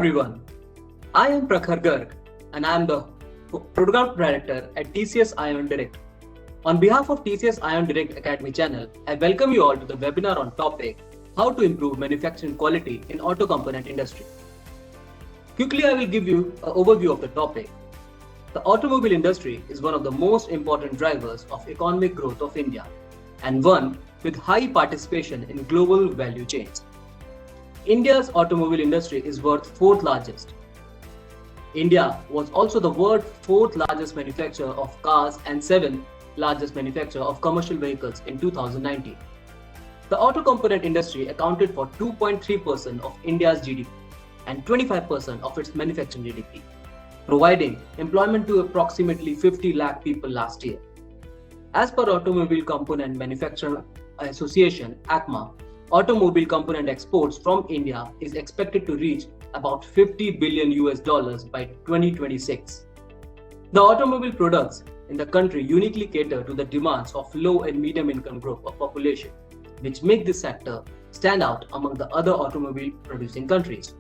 everyone. I am Prakhar Garg and I am the Program Director at TCS Ion Direct. On behalf of TCS Ion Direct Academy channel, I welcome you all to the webinar on topic How to Improve Manufacturing Quality in Auto Component Industry. Quickly, I will give you an overview of the topic. The automobile industry is one of the most important drivers of economic growth of India and one with high participation in global value chains. India's automobile industry is worth fourth largest. India was also the world's fourth largest manufacturer of cars and seventh largest manufacturer of commercial vehicles in 2019. The auto component industry accounted for 2.3% of India's GDP and 25% of its manufacturing GDP, providing employment to approximately 50 lakh people last year. As per Automobile Component Manufacturer Association (ACMA), automobile component exports from India is expected to reach about $50 billion by 2026. The automobile products in the country uniquely cater to the demands of low and medium income group of population, which make this sector stand out among the other automobile producing countries.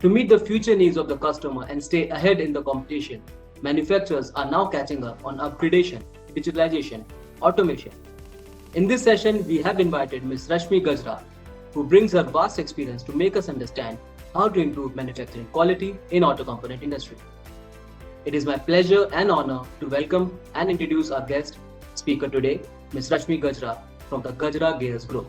To meet the future needs of the customer and stay ahead in the competition, manufacturers are now catching up on upgradation, digitalization, automation. In this session, we have invited Ms. Rashmi Gajra, who brings her vast experience to make us understand how to improve manufacturing quality in auto component industry. It is my pleasure and honor to welcome and introduce our guest speaker today, Ms. Rashmi Gajra from the Gajra Gears Group.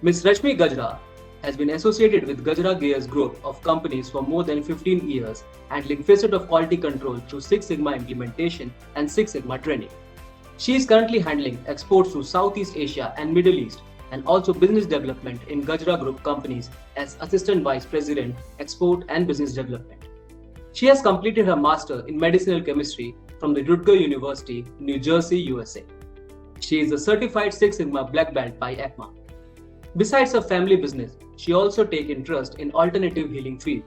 Ms. Rashmi Gajra has been associated with Gajra Gears Group of companies for more than 15 years, handling facet of quality control through Six Sigma implementation and Six Sigma training. She is currently handling exports to Southeast Asia and Middle East and also business development in Gajra Group companies as Assistant Vice President, Export and Business Development. She has completed her Master in Medicinal Chemistry from the Rutgers University, New Jersey, USA. She is a certified Six Sigma Black Belt by ACMA. Besides her family business, she also takes interest in alternative healing field.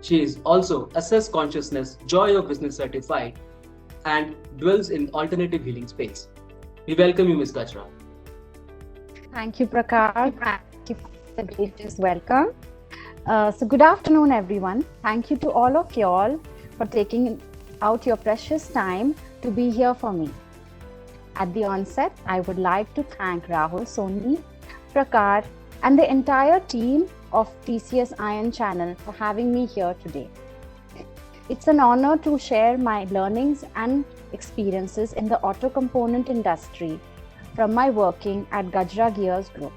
She is also Access Consciousness Joy of Business certified and dwells in alternative healing space. We welcome you, Ms. Gajra. Thank you, Prakhar. Thank you for the gracious welcome. So good afternoon, everyone. Thank you to all of y'all for taking out your precious time to be here for me. At the onset, I would like to thank Rahul Soni, Prakhar, and the entire team of TCS Ion Channel for having me here today. It's an honor to share my learnings and experiences in the auto component industry from my working at Gajra Gears Group.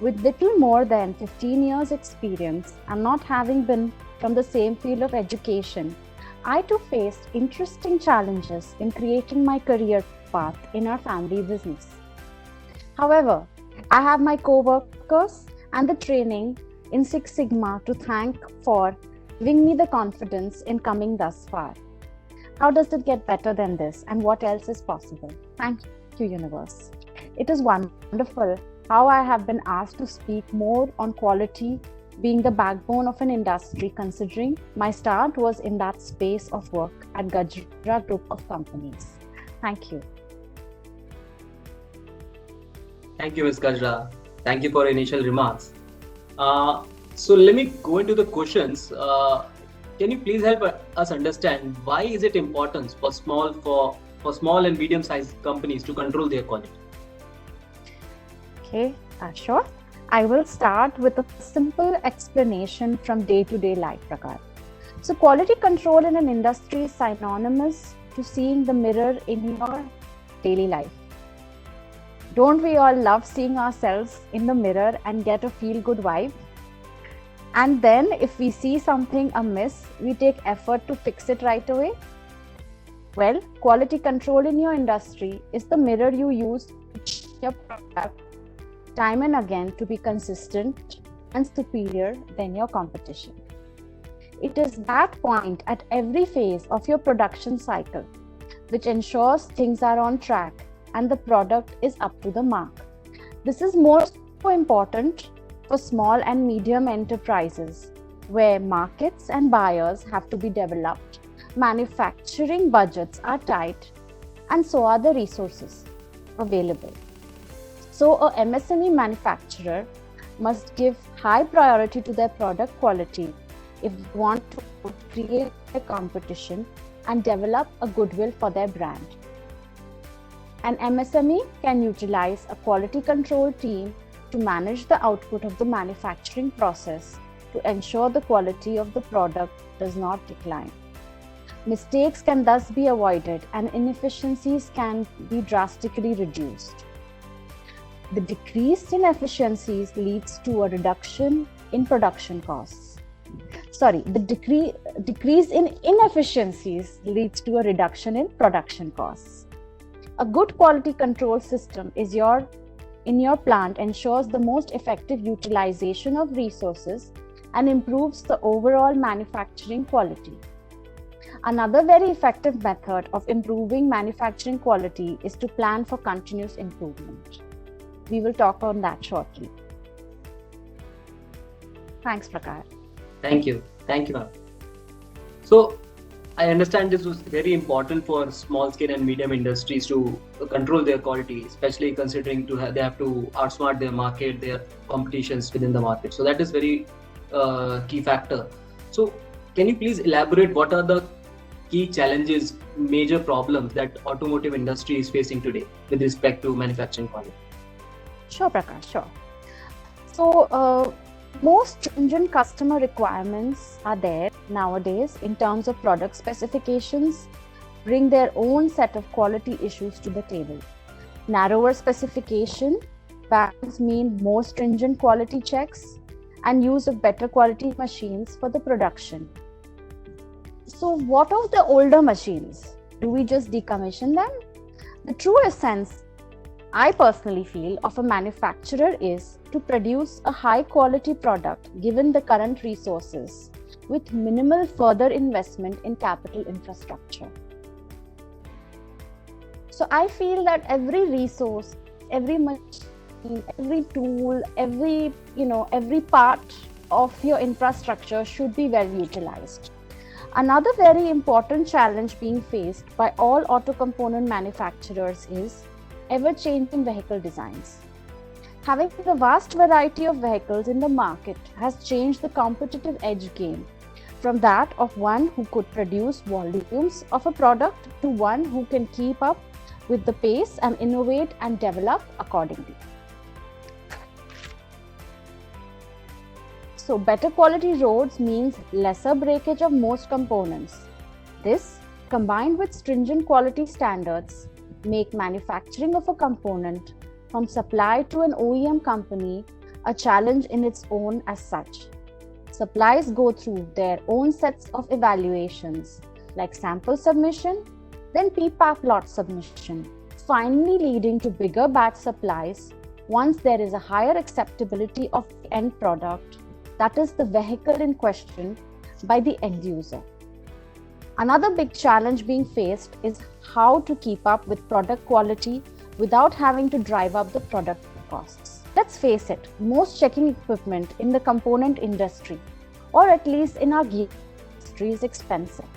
With little more than 15 years experience and not having been from the same field of education, I too faced interesting challenges in creating my career path in our family business. However, I have my co-workers and the training in Six Sigma to thank for giving me the confidence in coming thus far. How does it get better than this, and what else is possible? Thank you, universe. It is wonderful how I have been asked to speak more on quality being the backbone of an industry, considering my start was in that space of work at Gajra Group of companies. Thank you. Thank you, Ms. Gajra. Thank you for your initial remarks. So let me go into the questions. Can you please help us understand why is it important for small and medium-sized companies to control their quality? Okay, sure. I will start with a simple explanation from day-to-day life, Prakhar. So quality control in an industry is synonymous to seeing the mirror in your daily life. Don't we all love seeing ourselves in the mirror and get a feel-good vibe? And then if we see something amiss, we take effort to fix it right away. Well, quality control in your industry is the mirror you use to check your product time and again to be consistent and superior than your competition. It is that point at every phase of your production cycle which ensures things are on track and the product is up to the mark. This is more so important for small and medium enterprises where markets and buyers have to be developed, manufacturing budgets are tight, and so are the resources available. So a MSME manufacturer must give high priority to their product quality if they want to create a competition and develop a goodwill for their brand. An MSME can utilize a quality control team to manage the output of the manufacturing process to ensure the quality of the product does not decline. Mistakes can thus be avoided and inefficiencies can be drastically reduced. The decrease in efficiencies leads to a reduction in production costs. The decrease in inefficiencies leads to a reduction in production costs. A good quality control system in your plant ensures the most effective utilization of resources and improves the overall manufacturing quality. Another very effective method of improving manufacturing quality is to plan for continuous improvement. We will talk on that shortly. Thanks, Prakash. Thank you, ma'am. So I understand this was very important for small scale and medium industries to control their quality, especially considering they have to outsmart their market, their competitions within the market. So that is very key factor. So can you please elaborate what are the key challenges, major problems that automotive industry is facing today with respect to manufacturing quality? Sure, Prakash, sure. So most stringent customer requirements are there nowadays in terms of product specifications, bring their own set of quality issues to the table. Narrower specification bands mean more stringent quality checks and use of better quality machines for the production. So what of the older machines? Do we just decommission them? The true essence, I personally feel, of a manufacturer is to produce a high quality product given the current resources with minimal further investment in capital infrastructure. So I feel that every resource, every machine, every tool, every part of your infrastructure should be well utilized. Another very important challenge being faced by all auto component manufacturers is ever-changing vehicle designs. Having the vast variety of vehicles in the market has changed the competitive edge game from that of one who could produce volumes of a product to one who can keep up with the pace and innovate and develop accordingly. So better quality roads means lesser breakage of most components. This, combined with stringent quality standards, make manufacturing of a component from supply to an OEM company a challenge in its own as such. Supplies go through their own sets of evaluations like sample submission, then PPAP lot submission, finally leading to bigger batch supplies once there is a higher acceptability of the end product, that is the vehicle in question, by the end user. Another big challenge being faced is how to keep up with product quality without having to drive up the product costs. Let's face it, most checking equipment in the component industry, or at least in our gear industry, is expensive.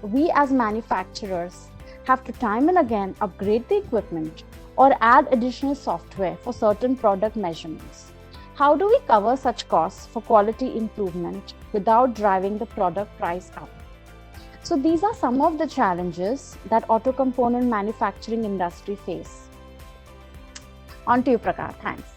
We as manufacturers have to time and again upgrade the equipment or add additional software for certain product measurements. How do we cover such costs for quality improvement without driving the product price up? So these are some of the challenges that auto component manufacturing industry face. On to you, Prakash. Thanks.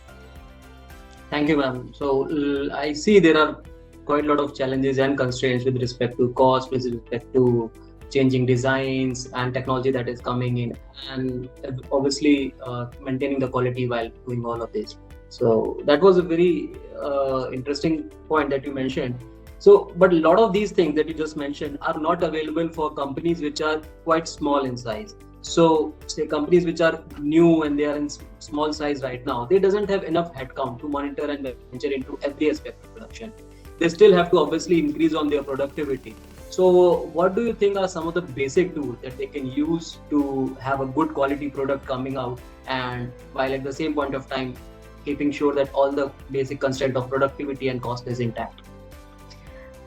Thank you, ma'am. So I see there are quite a lot of challenges and constraints with respect to cost, with respect to changing designs and technology that is coming in, and obviously maintaining the quality while doing all of this. So that was a very interesting point that you mentioned. So, but a lot of these things that you just mentioned are not available for companies which are quite small in size. So, say companies which are new and they are in small size right now, they doesn't have enough headcount to monitor and venture into every aspect of production. They still have to obviously increase on their productivity. So, what do you think are some of the basic tools that they can use to have a good quality product coming out, and while at the same point of time keeping sure that all the basic constraint of productivity and cost is intact?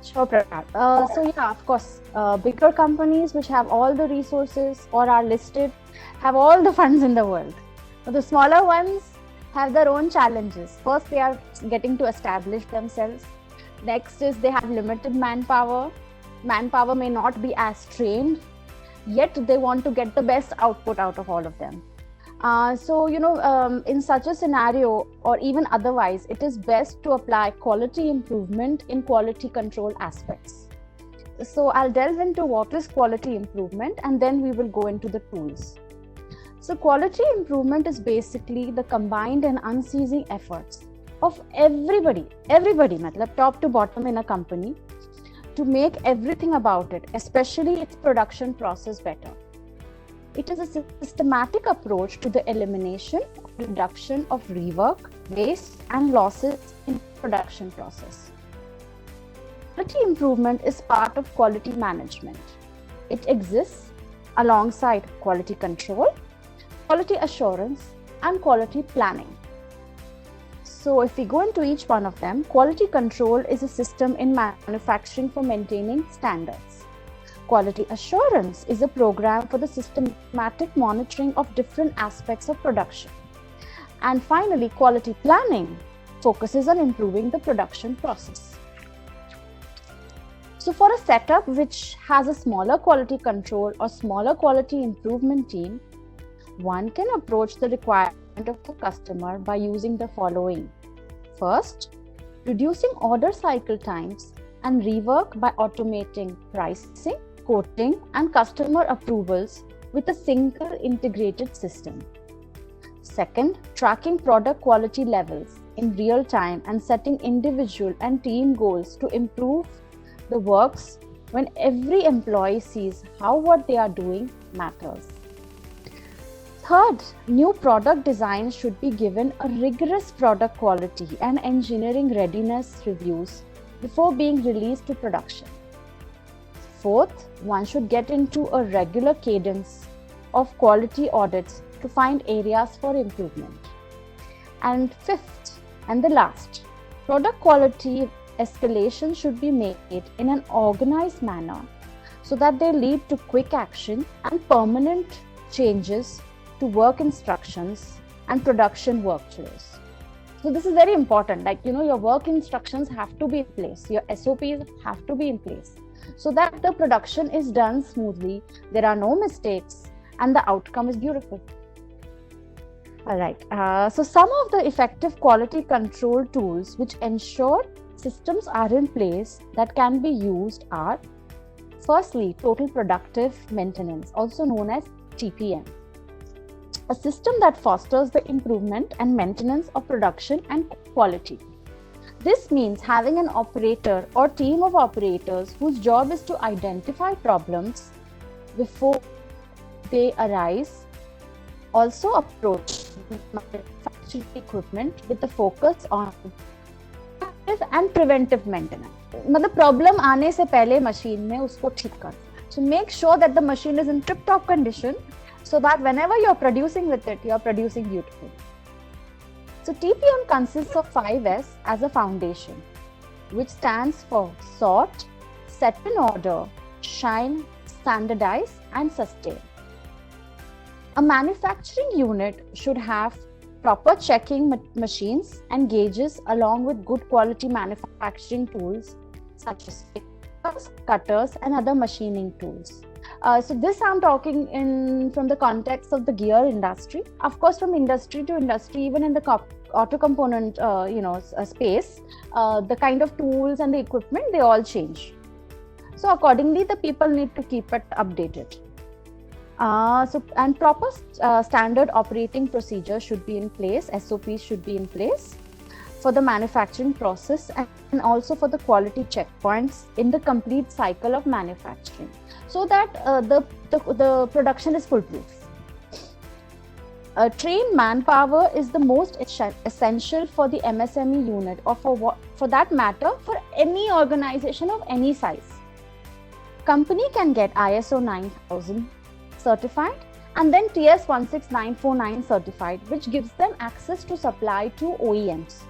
Sure, Prakash. So yeah, of course, bigger companies which have all the resources or are listed have all the funds in the world. But the smaller ones have their own challenges. First, they are getting to establish themselves. Next is they have limited manpower. Manpower may not be as trained, yet they want to get the best output out of all of them. In such a scenario, or even otherwise, it is best to apply quality improvement in quality control aspects. So I'll delve into what is quality improvement, and then we will go into the tools. So quality improvement is basically the combined and unceasing efforts of everybody, matlab top to bottom in a company, to make everything about it, especially its production process, better. It is a systematic approach to the elimination or reduction of rework, waste, and losses in production process. Quality improvement is part of quality management. It exists alongside quality control, quality assurance, and quality planning. So if we go into each one of them, quality control is a system in manufacturing for maintaining standards. Quality assurance is a program for the systematic monitoring of different aspects of production. And finally, quality planning focuses on improving the production process. So for a setup which has a smaller quality control or smaller quality improvement team, one can approach the requirement of the customer by using the following. First, reducing order cycle times and rework by automating pricing, quoting, and customer approvals with a single integrated system. Second, tracking product quality levels in real time and setting individual and team goals to improve the works when every employee sees how what they are doing matters. Third, new product designs should be given a rigorous product quality and engineering readiness reviews before being released to production. Fourth, one should get into a regular cadence of quality audits to find areas for improvement. And fifth, and the last, product quality escalation should be made in an organized manner so that they lead to quick action and permanent changes to work instructions and production workflows. So this is very important. Your work instructions have to be in place. Your SOPs have to be in place so that the production is done smoothly, there are no mistakes, and the outcome is beautiful. All right. So some of the effective quality control tools which ensure systems are in place that can be used are, firstly, total productive maintenance, also known as TPM. A system that fosters the improvement and maintenance of production and quality. This means having an operator or team of operators whose job is to identify problems before they arise. Also approach manufacturing equipment with a focus on preventive and preventive maintenance. मतलब problem आने से पहले machine में उसको ठीक कर. So make sure that the machine is in tip-top condition so that whenever you're producing with it, you're producing beautifully. So TPM consists of 5S as a foundation, which stands for sort, set in order, shine, standardize, and sustain. A manufacturing unit should have proper checking machines and gauges along with good quality manufacturing tools such as pickers, cutters, and other machining tools. So this I'm talking from the context of the gear industry. Of course, from industry to industry, even in the auto component space, the kind of tools and the equipment, they all change. So accordingly, the people need to keep it updated. And proper standard operating procedures should be in place, SOPs should be in place for the manufacturing process and also for the quality checkpoints in the complete cycle of manufacturing, so that the production is foolproof. Trained manpower is the most essential for the MSME unit, or for that matter, for any organization of any size. Company can get ISO 9000 certified and then TS 16949 certified, which gives them access to supply to OEMs.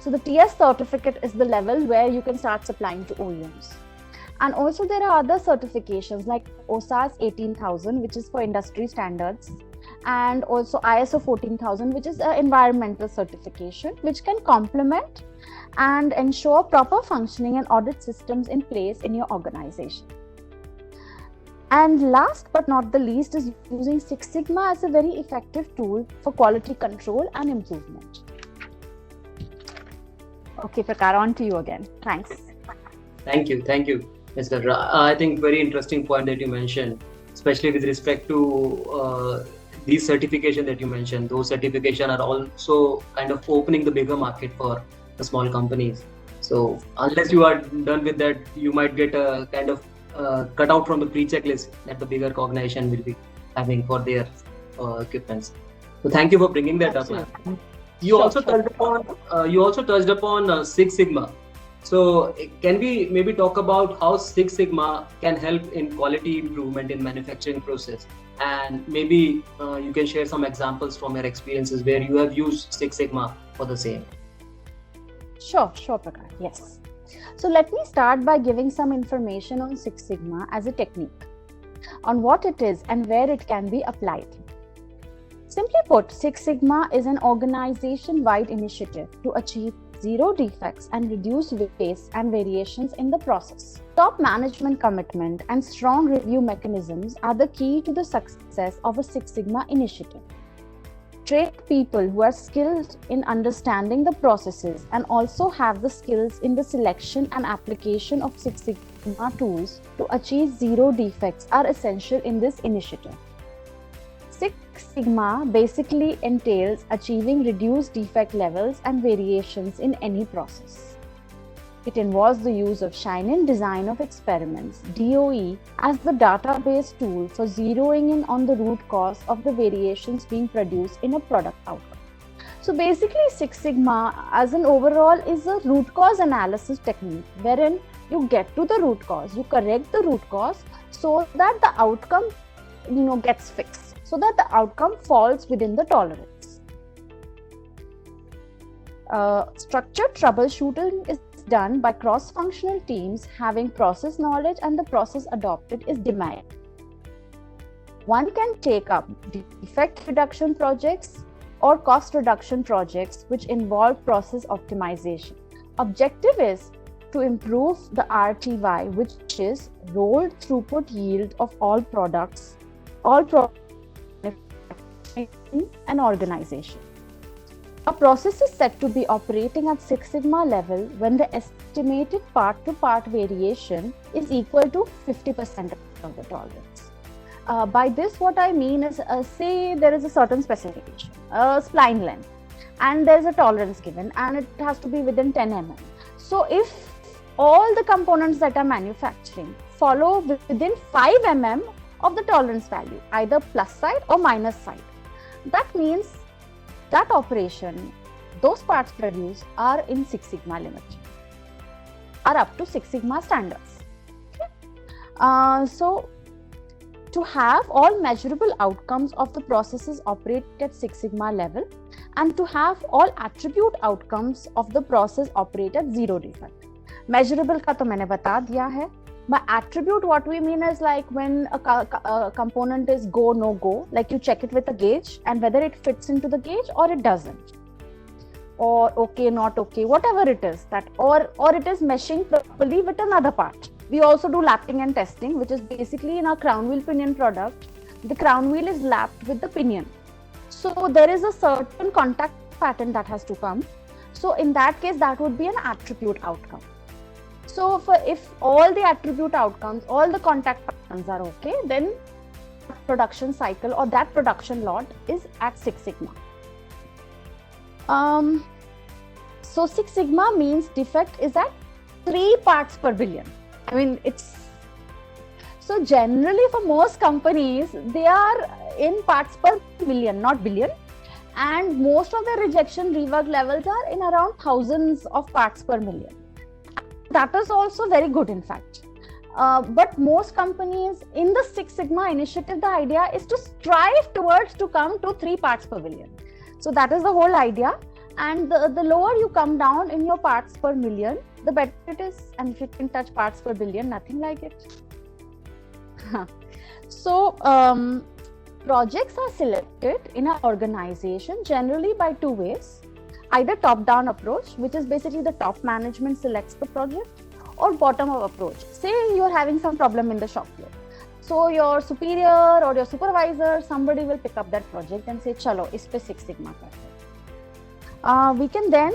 So the TS certificate is the level where you can start supplying to OEMs. And also there are other certifications like OSAS 18000, which is for industry standards, and also ISO 14000, which is an environmental certification, which can complement and ensure proper functioning and audit systems in place in your organization. And last but not the least is using Six Sigma as a very effective tool for quality control and improvement. Okay, Prakar, on to you again. Thanks. Thank you, Mr. I think very interesting point that you mentioned, especially with respect to these certification that you mentioned. Those certification are also kind of opening the bigger market for the small companies. So unless you are done with that, you might get a kind of cut out from the pre-checklist that the bigger organization will be having for their equipments. So thank you for bringing that up, ma'am. You also touched upon Six Sigma. So can we maybe talk about how Six Sigma can help in quality improvement in manufacturing process? And maybe you can share some examples from your experiences where you have used Six Sigma for the same. Sure, Prakar. Yes. So let me start by giving some information on Six Sigma as a technique, on what it is and where it can be applied. Simply put, Six Sigma is an organization-wide initiative to achieve zero defects and reduce waste and variations in the process. Top management commitment and strong review mechanisms are the key to the success of a Six Sigma initiative. Train people who are skilled in understanding the processes and also have the skills in the selection and application of Six Sigma tools to achieve zero defects are essential in this initiative. Six Sigma basically entails achieving reduced defect levels and variations in any process. It involves the use of Shine-in design of experiments, DOE, as the database tool for zeroing in on the root cause of the variations being produced in a product outcome. So basically, Six Sigma as an overall is a root cause analysis technique wherein you get to the root cause, you correct the root cause so that the outcome gets fixed, so that the outcome falls within the tolerance. Structured troubleshooting is done by cross-functional teams having process knowledge, and the process adopted is DMAIC. One can take up defect reduction projects or cost reduction projects which involve process optimization. Objective is to improve the RTY, which is rolled throughput yield of all products, in an organization. A process is said to be operating at Six Sigma level when the estimated part-to-part variation is equal to 50% of the tolerance. By this, what I mean is, say there is a certain specification, spline length, and there is a tolerance given, and it has to be within 10 mm. So if all the components that are manufacturing follow within 5 mm of the tolerance value, either plus side or minus side, that means that operation, those parts produced are in Six Sigma limit, are up to Six Sigma standards. Okay? So to have all measurable outcomes of the processes operate at Six Sigma level, and to have all attribute outcomes of the process operate at zero defect. Measurable का तो मैंने बता दिया है. By attribute, what we mean is like when a component is go, no go, like you check it with a gauge and whether it fits into the gauge or it doesn't, or okay, not okay, whatever it is, that or it is meshing properly with another part. We also do lapping and testing, which is basically in our crown wheel pinion product, the crown wheel is lapped with the pinion. So there is a certain contact pattern that has to come. So in that case, that would be an attribute outcome. So if all the attribute outcomes, all the contact patterns are okay, then production cycle or that production lot is at Six Sigma. So Six Sigma means defect is at 3 parts per billion. I mean, so generally for most companies, they are in parts per million, not billion. And most of the rejection rework levels are in around thousands of parts per million. That is also very good, in fact. But most companies in the Six Sigma initiative, the idea is to strive towards to come to 3 parts per billion. So that is the whole idea. And the lower you come down in your parts per million, the better it is. And if you can touch parts per billion, nothing like it. So Projects are selected in an organization generally by two ways. Either top-down approach, which is basically the top management selects the project, or bottom-up approach. Say you're having some problem in the shop floor. So your superior or your supervisor, somebody will pick up that project and say, chalo, is pe Six Sigma karte. We can then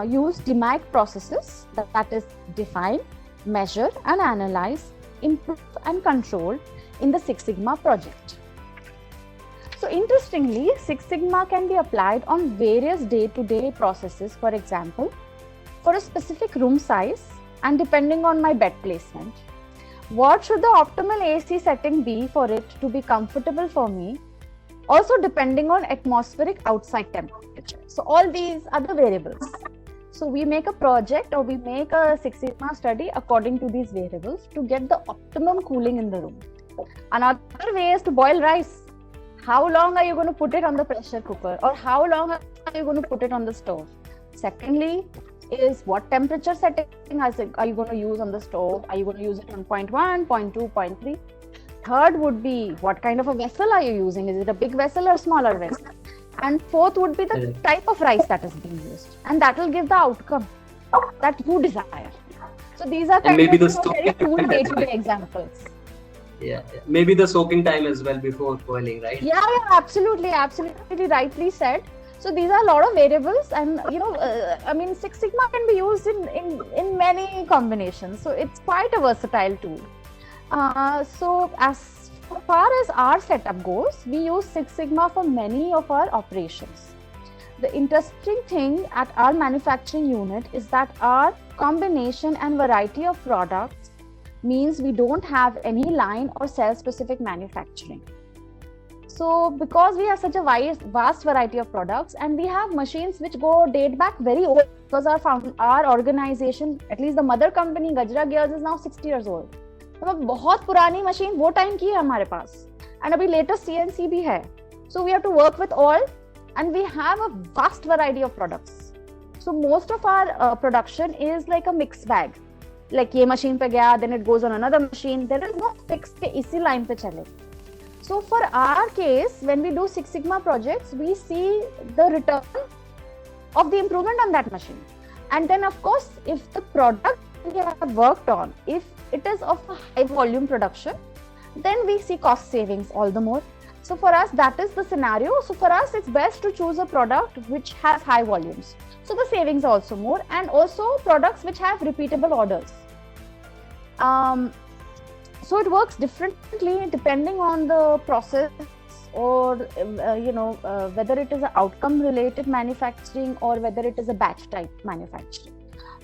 use DMAIC processes, that is define, measure and analyze, improve and control in the Six Sigma project. So interestingly, Six Sigma can be applied on various day-to-day processes. For example, for a specific room size and depending on my bed placement, what should the optimal AC setting be for it to be comfortable for me? Also depending on atmospheric outside temperature. So all these are the variables. So we make a project or we make a Six Sigma study according to these variables to get the optimum cooling in the room. Another way is to boil rice. How long are you going to put it on the pressure cooker, or how long are you going to put it on the stove? Secondly is what temperature setting are you going to use on the stove? Are you going to use it on 0.1, 0.2, 0.3? Third would be what kind of a vessel are you using? Is it a big vessel or smaller vessel? And fourth would be the type of rice that is being used, and that will give the outcome that you desire. So these are kind of very cool day-to-day examples. Yeah, maybe the soaking time as well before boiling, right? Yeah, absolutely rightly said. So these are a lot of variables, and Six Sigma can be used in many combinations. So it's quite a versatile tool. So as far as our setup goes, we use Six Sigma for many of our operations. The interesting thing at our manufacturing unit is that our combination and variety of products means we don't have any line or cell specific manufacturing. So because we have such a vast variety of products, and we have machines which date back very old, because our organization, at least the mother company Gajra Gears, is now 60 years old. तो बहुत पुरानी machine वो time की है हमारे पास, and अभी latest CNC भी है. So we have to work with all, and we have a vast variety of products. So most of our production is like a mixed bag. Like ये machine पे गया, then it goes on another machine. There is no fix के इसी line पे चले. So for our case, when we do Six Sigma projects, we see the return of the improvement on that machine. And then of course, if the product we have worked on, if it is of a high volume production, then we see cost savings all the more. So for us, that is the scenario. So for us, it's best to choose a product which has high volumes. So the savings are also more, and also products which have repeatable orders. So it works differently depending on the process, or whether it is an outcome related manufacturing or whether it is a batch type manufacturing.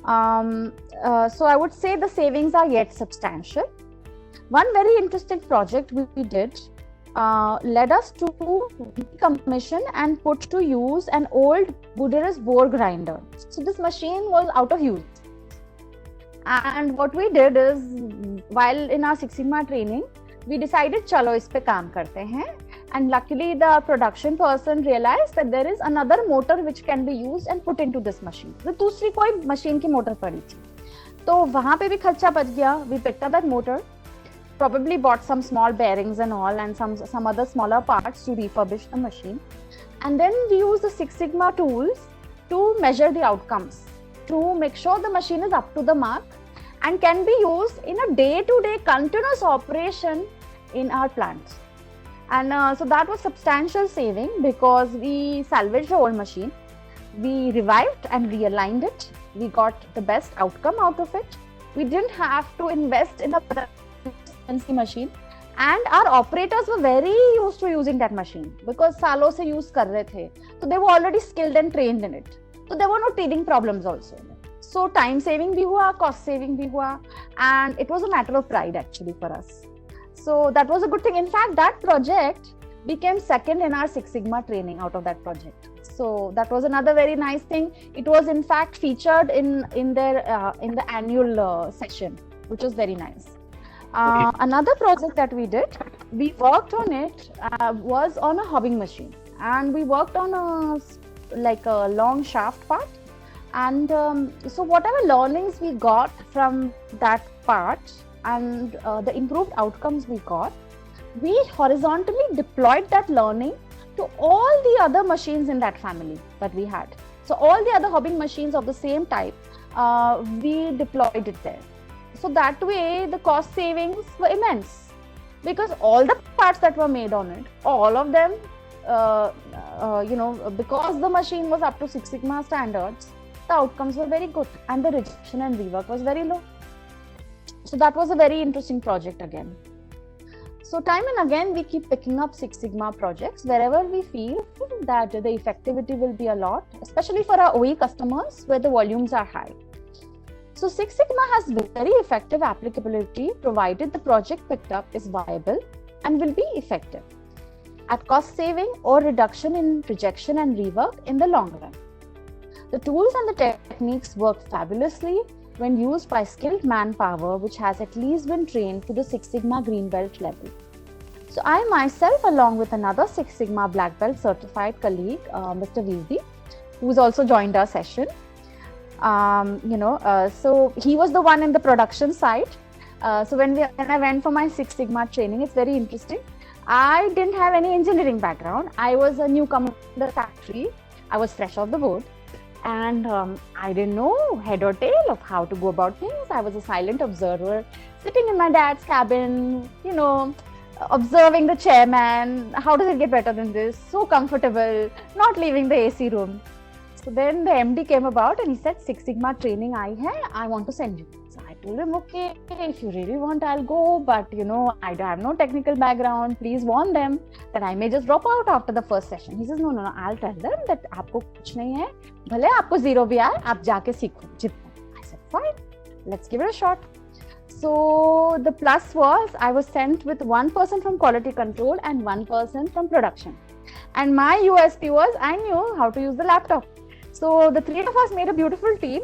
So I would say the savings are yet substantial. One very interesting project we did led us to decommission and put to use an old Buderus bore grinder. So this machine was out of use. And what we did is, while in our Six Sigma training, we decided chalo is pe kaam karte hain. And luckily the production person realized that there is another motor which can be used and put into this machine. तो दूसरी कोई machine की motor पड़ी थी, तो वहाँ पे भी खर्चा बच गया. We picked up that motor, probably bought some small bearings and all, and some other smaller parts to refurbish the machine. And then we use the Six Sigma tools to measure the outcomes, to make sure the machine is up to the mark and can be used in a day-to-day continuous operation in our plants. And so that was substantial saving, because we salvaged the old machine, we revived and realigned it, we got the best outcome out of it. We didn't have to invest in a fancy machine, and our operators were very used to using that machine because सालों से use कर रहे थे, so they were already skilled and trained in it. So there were no teething problems also. So time saving भी हुआ, cost saving भी हुआ, and it was a matter of pride actually for us. So that was a good thing. In fact, that project became second in our Six Sigma training out of that project. So that was another very nice thing. It was in fact featured in the annual session, which was very nice. Another project that we did, we worked on it, was on a hobbing machine, and we worked on a long shaft part. And so whatever learnings we got from that part and the improved outcomes we got, we horizontally deployed that learning to all the other machines in that family that we had. So all the other hobbing machines of the same type, we deployed it there. So that way the cost savings were immense, because all the parts that were made on it, all of them, because the machine was up to Six Sigma standards, the outcomes were very good and the rejection and rework was very low. So that was a very interesting project again. So time and again, we keep picking up Six Sigma projects wherever we feel that the effectivity will be a lot, especially for our OE customers where the volumes are high. So Six Sigma has very effective applicability provided the project picked up is viable and will be effective at cost saving or reduction in rejection and rework in the long run. The tools and the techniques work fabulously when used by skilled manpower which has at least been trained to the Six Sigma Green Belt level. So I myself, along with another Six Sigma Black Belt certified colleague, Mr. Virdi, who's also joined our session, so he was the one in the production side. So when I went for my Six Sigma training, it's very interesting. I didn't have any engineering background. I was a newcomer in the factory. I was fresh off the board. And I didn't know head or tail of how to go about things. I was a silent observer, sitting in my dad's cabin, observing the chairman. How does it get better than this? So comfortable, not leaving the AC room. So then the MD came about and he said, Six Sigma training I want to send you. So I told him, okay, if you really want, I'll go. But I have no technical background. Please warn them that I may just drop out after the first session. He says, no, I'll tell them that आपको कुछ नहीं है. भले आपको zero भी आए, आप जाके सीखो जितना. I said, fine, let's give it a shot. So the plus was I was sent with one person from quality control and one person from production. And my USP was I knew how to use the laptop. So the three of us made a beautiful team.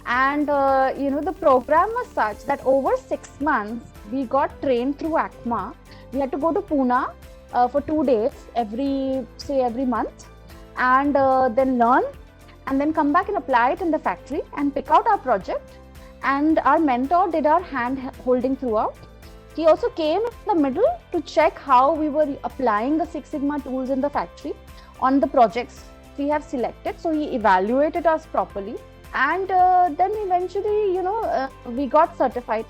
And, the program was such that over 6 months, we got trained through ACMA. We had to go to Pune for 2 days every month, and then learn, and then come back and apply it in the factory and pick out our project. And our mentor did our hand holding throughout. He also came in the middle to check how we were applying the Six Sigma tools in the factory on the projects we have selected. So he evaluated us properly. And then eventually, we got certified.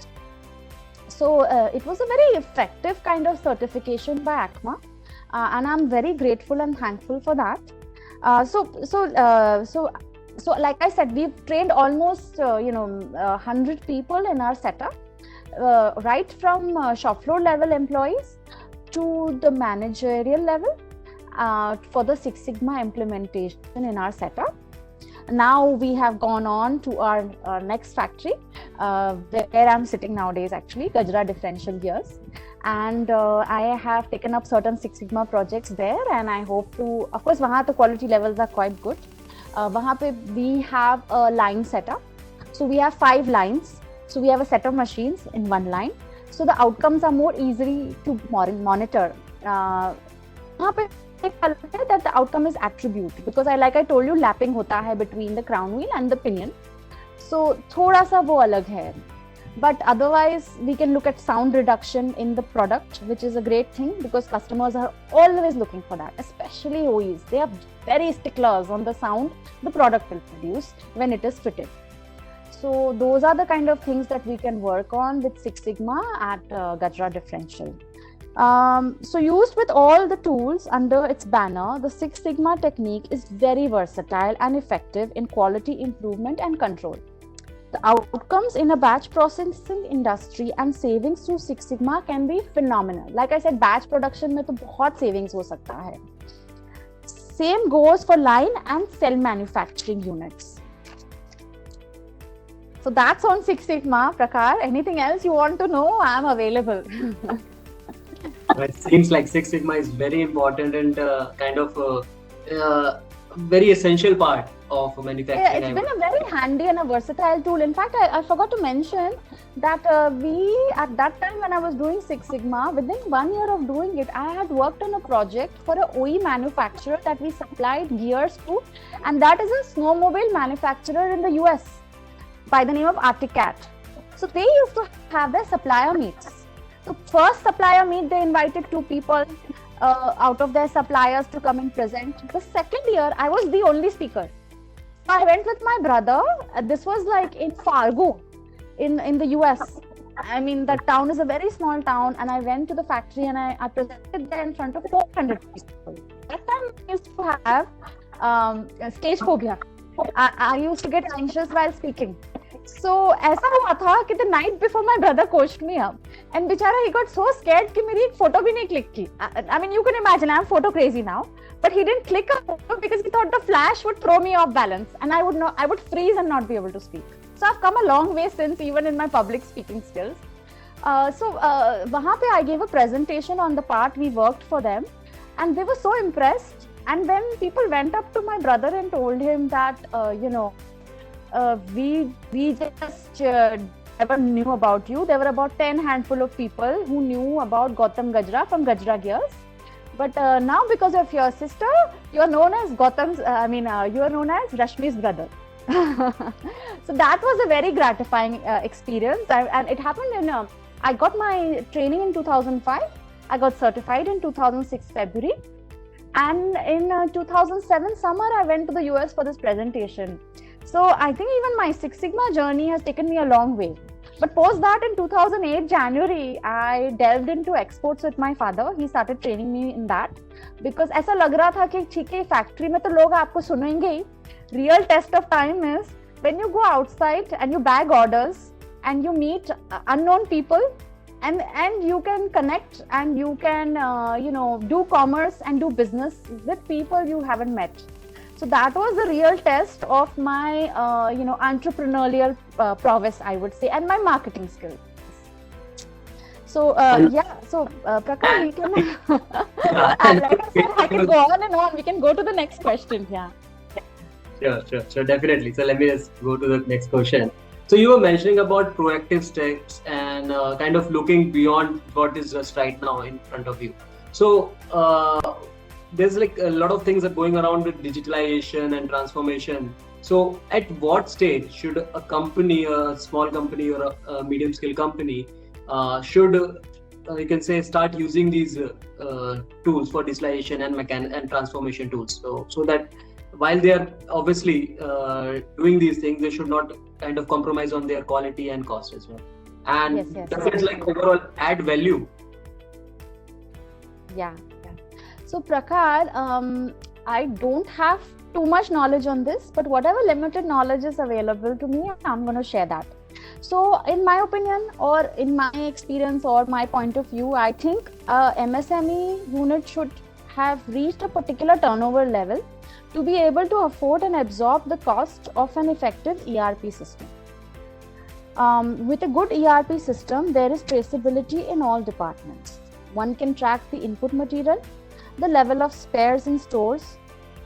So it was a very effective kind of certification by ACMA, and I'm very grateful and thankful for that. So like I said, we've trained almost 100 people in our setup, right from shop floor level employees to the managerial level for the Six Sigma implementation in our setup. Now we have gone on to our next factory, where I'm sitting nowadays, actually, Gajra Differential Gears. And I have taken up certain Six Sigma projects there, and I hope to, of course, wahan the quality levels are quite good. Wahan pe we have a line setup. So we have 5 lines. So we have a set of machines in one line. So the outcomes are more easily to monitor. Wahan pe that the outcome is attribute, because like I told you, lapping hota hai between the crown wheel and the pinion. So thoda sa wo alag hai. But otherwise, we can look at sound reduction in the product, which is a great thing because customers are always looking for that, especially OEs. They are very sticklers on the sound the product will produce when it is fitted. So those are the kind of things that we can work on with Six Sigma at Gajra Differential. So used with all the tools under its banner, the Six Sigma technique is very versatile and effective in quality improvement and control. The outcomes in a batch processing industry and savings through Six Sigma can be phenomenal. Like I said, batch production mein to bahut savings ho sakta hai. Same goes for line and cell manufacturing units. So that's on Six Sigma, Prakhar. Anything else you want to know? I'm available. It seems like Six Sigma is very important and kind of very essential part of manufacturing. Yeah, it's been a very handy and a versatile tool. In fact, I forgot to mention that we, at that time when I was doing Six Sigma, within 1 year of doing it, I had worked on a project for an OE manufacturer that we supplied gears to, and that is a snowmobile manufacturer in the US by the name of Arctic Cat. So they used to have their supplier meets. So first supplier meet, they invited 2 people out of their suppliers to come and present. The second year, I was the only speaker. So I went with my brother. This was like in Fargo, in the US. I mean, that town is a very small town, and I went to the factory and I presented there in front of 400 people. That time I used to have stage phobia. I used to get anxious while speaking. So ऐसा हुआ था कि the night before my brother coached me up, and बेचारा he got so scared कि मेरी एक photo भी नहीं click की. I mean, you can imagine, I'm photo crazy now, but he didn't click a photo because he thought the flash would throw me off balance, and I would freeze and not be able to speak. So I've come a long way since, even in my public speaking skills. वहाँ पे I gave a presentation on the part we worked for them, and they were so impressed. And then people went up to my brother and told him that, we just never knew about you. There were about 10 handful of people who knew about Gautam Gajra from Gajra Gears. But now, because of your sister, you are known as you are known as Rashmi's brother. So that was a very gratifying experience. And it happened I got my training in 2005. I got certified in 2006 February. And in 2007 summer, I went to the US for this presentation. So I think even my Six Sigma journey has taken me a long way. But post that, in 2008 January, I delved into exports with my father. He started training me in that, because ऐसा लग रहा था कि ठीक है factory में तो लोग आपको सुनेंगे ही. Real test of time is when you go outside and you bag orders and you meet unknown people, and you can connect and you can do commerce and do business with people you haven't met. So that was the real test of my entrepreneurial prowess, I would say, and my marketing skills. So Prakash, we can like I said, I can go on and on. We can go to the next question. Sure, definitely. So let me just go to the next question. So you were mentioning about proactive steps and kind of looking beyond what is just right now in front of you. So there's like a lot of things that are going around with digitalization and transformation. So at what stage should a company, a small company or a medium scale company should you can say start using these tools for digitalization and transformation tools, so that while they are obviously doing these things, they should not kind of compromise on their quality and cost as well, and does it like overall add value? So Prakhar, I don't have too much knowledge on this, but whatever limited knowledge is available to me, I'm going to share that. So in my opinion, or in my experience or my point of view, I think MSME unit should have reached a particular turnover level to be able to afford and absorb the cost of an effective ERP system. With a good ERP system, there is traceability in all departments. One can track the input material, the level of spares in stores,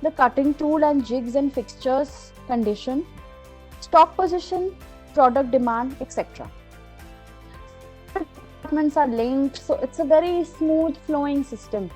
the cutting tool and jigs and fixtures condition, stock position, product demand, etc. Departments are linked, so it's a very smooth flowing system.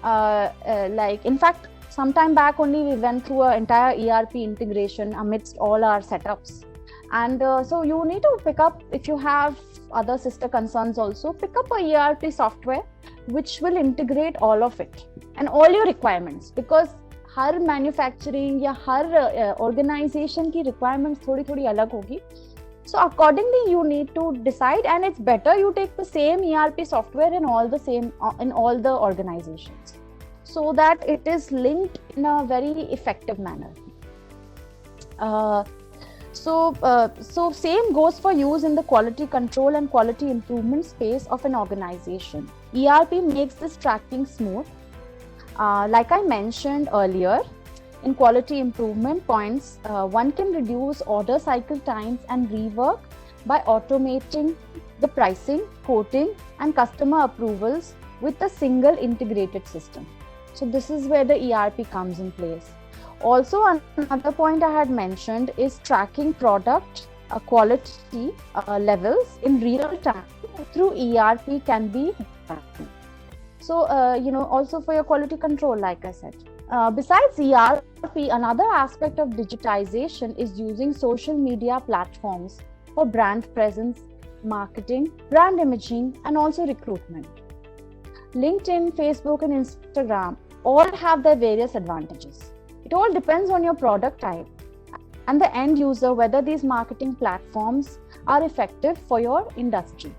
In fact, some time back only we went through an entire ERP integration amidst all our setups. And so you need to pick up, if you have other sister concerns also, pick up a ERP software which will integrate all of it and all your requirements, because her manufacturing या हर organization की requirements थोड़ी अलग होगी. So accordingly you need to decide, and it's better you take the same ERP software in all the organizations, so that it is linked in a very effective manner. So same goes for use in the quality control and quality improvement space of an organization. ERP makes this tracking smooth. Like I mentioned earlier, in quality improvement points, one can reduce order cycle times and rework by automating the pricing, quoting, and customer approvals with a single integrated system. So this is where the ERP comes in place. Also, another point I had mentioned is tracking product quality levels in real time through ERP can be done. So, also for your quality control, like I said. Besides ERP, another aspect of digitization is using social media platforms for brand presence, marketing, brand imaging, and also recruitment. LinkedIn, Facebook, and Instagram all have their various advantages. It all depends on your product type and the end user whether these marketing platforms are effective for your industry.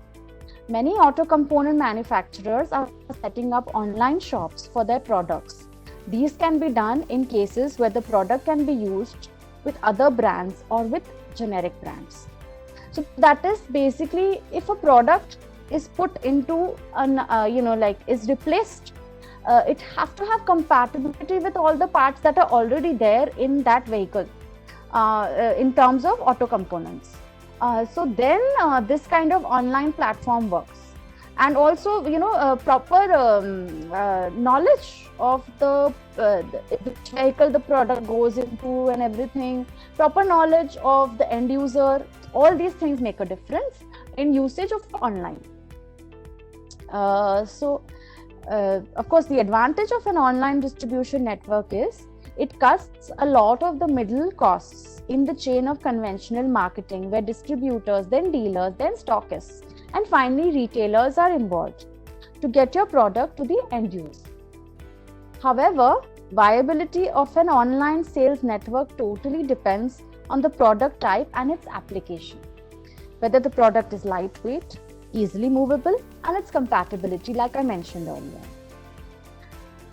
Many auto component manufacturers are setting up online shops for their products. These can be done in cases where the product can be used with other brands or with generic brands. So that is basically if a product is put into an is replaced, it has to have compatibility with all the parts that are already there in that vehicle in terms of auto components. So then this kind of online platform works. And also, proper knowledge of the vehicle the product goes into and everything, proper knowledge of the end user, all these things make a difference in usage of online. Of course, the advantage of an online distribution network is it cuts a lot of the middle costs in the chain of conventional marketing, where distributors, then dealers, then stockists, and finally retailers are involved to get your product to the end user. However, viability of an online sales network totally depends on the product type and its application, whether the product is lightweight, easily movable, and its compatibility, like I mentioned earlier.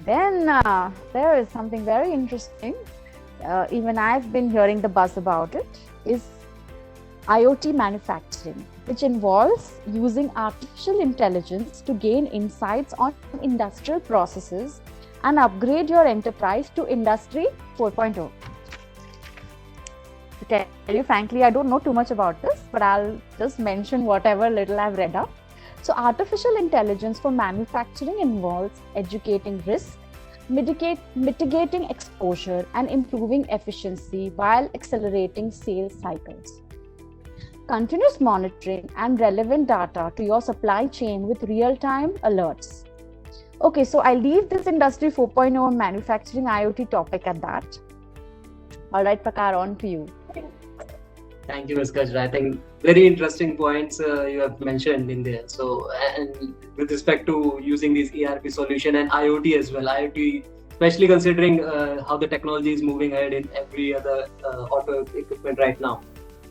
Then there is something very interesting, even I've been hearing the buzz about it, is IoT manufacturing, which involves using artificial intelligence to gain insights on industrial processes and upgrade your enterprise to Industry 4.0. To tell you frankly, I don't know too much about this, but I'll just mention whatever little I've read up. So artificial intelligence for manufacturing involves educating risk, mitigating exposure, and improving efficiency while accelerating sales cycles. Continuous monitoring and relevant data to your supply chain with real-time alerts. Okay, so I leave this Industry 4.0 manufacturing IoT topic at that. All right, Prakar, on to you. Thank you, Ms. Gajra. I think very interesting points you have mentioned in there. So, and with respect to using these ERP solution and IoT as well, IoT, especially considering how the technology is moving ahead in every other auto equipment right now.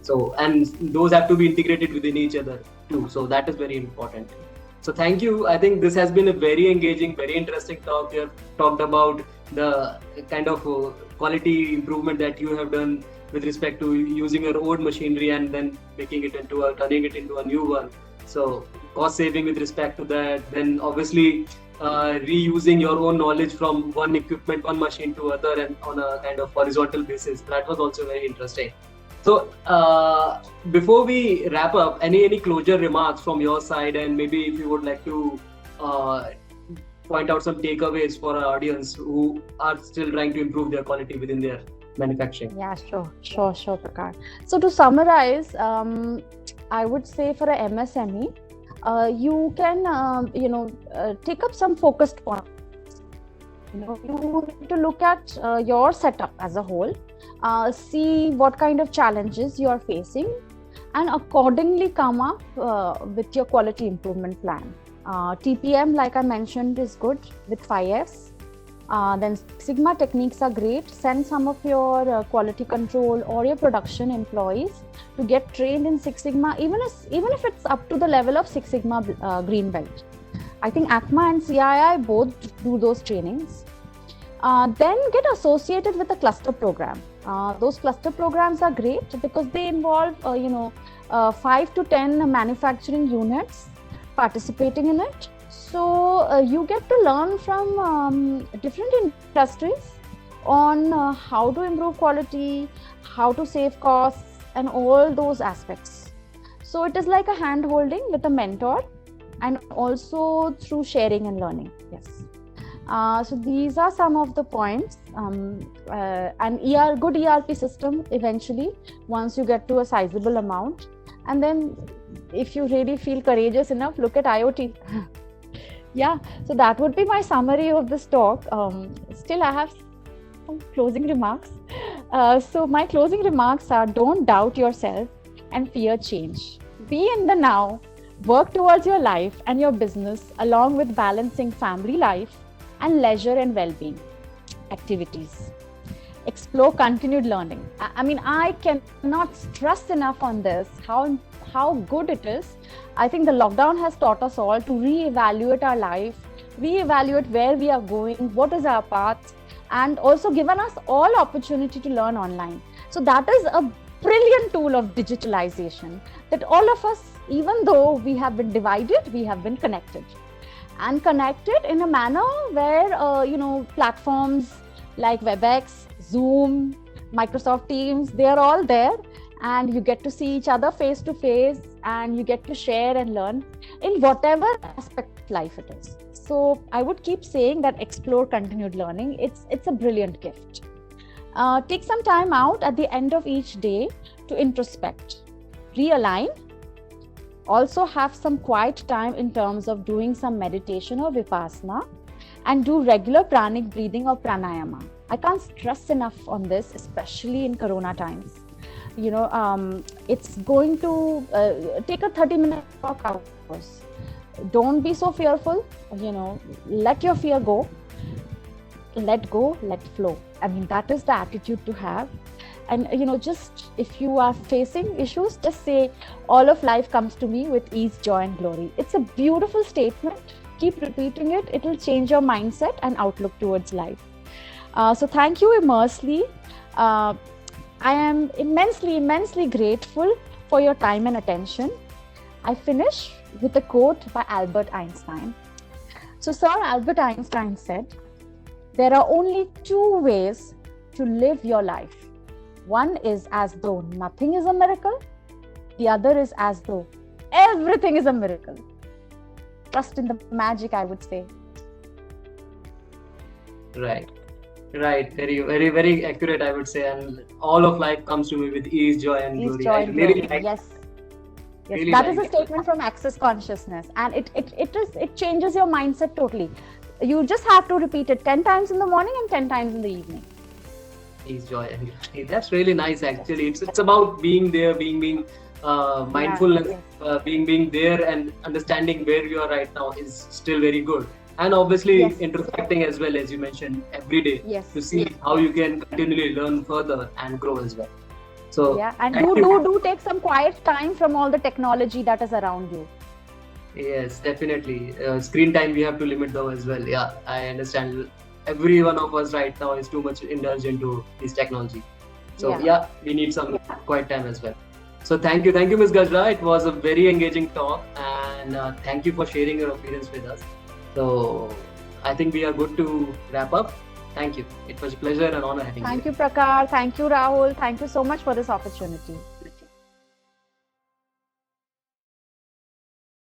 So, and those have to be integrated within each other too. So that is very important. So thank you. I think this has been a very engaging, very interesting talk. You have talked about the kind of quality improvement that you have done with respect to using your old machinery and then turning it into a new one. So cost saving with respect to that, then obviously reusing your own knowledge from one equipment, one machine to other, and on a kind of horizontal basis. That was also very interesting. So before we wrap up, any closure remarks from your side, and maybe if you would like to point out some takeaways for our audience who are still trying to improve their quality within their manufacturing. Yeah, sure, Prakar. So to summarize, I would say for a MSME, you can take up some focused points. You need to look at your setup as a whole, see what kind of challenges you are facing, and accordingly come up with your quality improvement plan. TPM, like I mentioned, is good with 5S. Then Sigma techniques are great. Send some of your quality control or your production employees to get trained in Six Sigma, even if it's up to the level of Six Sigma green belt. I think ACMA and CII both do those trainings. Then get associated with a cluster program. Those cluster programs are great because they involve 5 to 10 manufacturing units participating in it. So you get to learn from different industries on how to improve quality, how to save costs, and all those aspects. So it is like a hand holding with a mentor, and also through sharing and learning. Yes. So these are some of the points. An good ERP system eventually, once you get to a sizable amount, and then if you really feel courageous enough, look at IoT. Yeah, so that would be my summary of this talk. Still, I have some closing remarks. So my closing remarks are: don't doubt yourself and fear change. be in the now, work towards your life and your business, along with balancing family life and leisure and well-being activities. Explore continued learning. I mean, I cannot stress enough on this, how good it is. I think the lockdown has taught us all to reevaluate our life, reevaluate where we are going, what is our path, and also given us all opportunity to learn online. So that is a brilliant tool of digitalization, that all of us, even though we have been divided, we have been connected, and connected in a manner where platforms like WebEx, Zoom, Microsoft Teams, they are all there, and you get to see each other face to face, and you get to share and learn in whatever aspect of life it is. So I would keep saying that explore continued learning. It's a brilliant gift. Take some time out at the end of each day to introspect, realign. Also have some quiet time in terms of doing some meditation or vipassana, and do regular pranic breathing or pranayama. I can't stress enough on this, especially in Corona times. It's going to take a 30-minute walk outdoors. Don't be so fearful. Let your fear go. Let go, let flow. I mean, that is the attitude to have. And just if you are facing issues, just say, all of life comes to me with ease, joy and glory. It's a beautiful statement. Keep repeating it. It will change your mindset and outlook towards life. So thank you immensely. I am immensely grateful for your time and attention. I finish with a quote by Albert Einstein. So Sir Albert Einstein said, there are only two ways to live your life. One is as though nothing is a miracle. The other is as though everything is a miracle. Trust in the magic, I would say. Right. Very, very, very accurate, I would say. And all of life comes to me with ease, joy, and glory. Joy and glory. Yes. Really that is a statement from Access Consciousness, and it changes your mindset totally. You just have to repeat it 10 times in the morning and 10 times in the evening. Ease, joy, and glory. That's really nice. Actually, it's about being there, being mindfulness, being there, and understanding where you are right now is still very good. And obviously introspecting as well, as you mentioned, every day to see how you can continually learn further and grow as well. So and do take some quiet time from all the technology that is around you. Yes, definitely. Screen time we have to limit though as well. Yeah, I understand. Every one of us right now is too much indulged into this technology. So we need some quiet time as well. So thank you, Ms. Gajra. It was a very engaging talk, and thank you for sharing your opinions with us. So I think we are good to wrap up. Thank you. It was a pleasure and honor having you. Thank you, Prakar. Thank you, Rahul. Thank you so much for this opportunity.